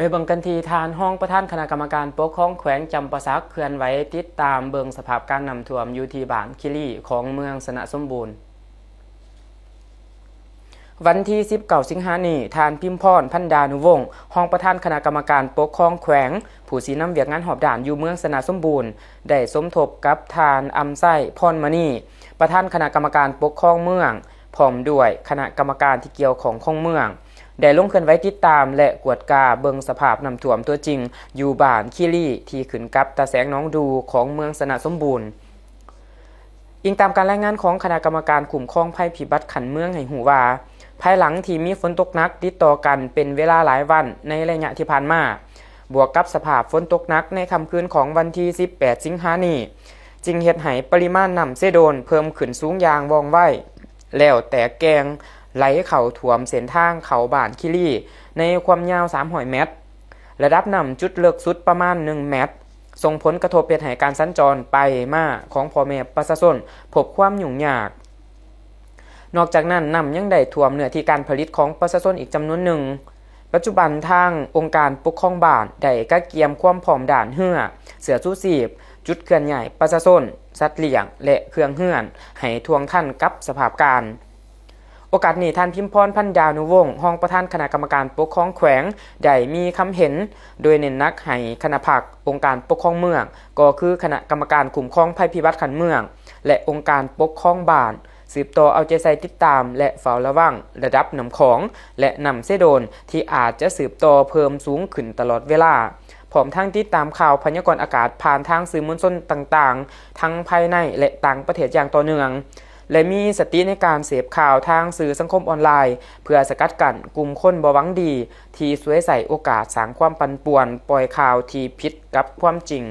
ไปเบิ่งกันที่ทานห้องประธานคณะกรรมการปกครองแขวงจำปาสักเคลื่อนไหวติดตามเบิ่งสภาพการน้ำท่วมอยู่ที่บ้านคิรีของเมืองสนะสมบูรณ์วันที่19 สิงหาคมนี้ทานพิมพรพันดานุวงศ์ห้องประธานคณะกรรมการปกครองแขวงผู้สีน้ำเวียกงานหอบด่านอยู่เมืองสนะสมบูรณ์ได้สมทบกับทานอำไส้พรมณีประธานคณะกรรมการปกครองเมืองพร้อมด้วยคณะกรรมการที่เกี่ยวของเมืองได้ลงเคลื่อนไหวติดตามและกวดกาเบิงสภาพน้ำท่วมตัวจริงอยู่บ้านคิรีที่ขึ้นกับตาแสงน้องดูของเมืองสนะสมบูรณ์อิงตามการรายงานของคณะกรรมการคุ้มครองภัยพิบัติขันเมืองให้หูว่าภายหลังที่มีฝนตกหนักติดต่อกันเป็นเวลาหลายวันในระยะที่ผ่านมาบวกกับสภาพฝนตกหนักในค่ำคืนของวันที่18 สิงหาคมนี้จึงเฮ็ดให้ปริมาณน้ำเสโดนเพิ่มขึ้นสูงอย่างว่องไวแล้วแต่แกงไหลเข้าท่วมเส้นทางเขาบ้านคิรีในความยาว300 เมตรระดับน้ำจุดเลิกสุดประมาณ1 เมตรส่งผลกระทบเป็นให้การสัญจรไปมาของพ่อแม่ประชาชนพบความยุ่งยากนอกจากนั้นน้ำยังได้ท่วมเนื้อที่การผลิตของประชาชนอีกจำนวนหนึ่งปัจจุบันทางองค์การปกครองบ้านได้กะเกียมความพร้อมด่านเหือเสือชูชีพจุดเคลื่อนย้ายประชาชนสัตว์เลี้ยงและเครื่องเหือนให้ทวงทันกับสภาพการโอกาสนี้ท่านพิมพรพันดานุวงศ์ห้องประธานคณะกรรมการปกครองแขวงได้มีคำเห็นโดยเน้นนักให้คณะภาคองค์การปกครองเมืองก็คือคณะกรรมการคุ้มครองภัยพิบัติขันเมืองและองค์การปกครองบ้านสืบต่อเอาใจใส่ติดตามและเฝ้าระวังระดับน้ำของและน้ำเสโดนที่อาจจะสืบต่อเพิ่มสูงขึ้นตลอดเวลาพร้อมทั้งติดตามข่าวพยากรณ์อากาศผ่านทางสื่อมวลชนต่างๆทั้งภายในและต่างประเทศอย่างต่อเนื่องและมีสติในการเสพข่าวทางสื่อสังคมออนไลน์เพื่อสกัดกั้นกลุ่มคนบ่หวังดีที่สวยใส่โอกาสสร้างความปั่นป่วนปล่อยข่าวที่ผิดกับความจริง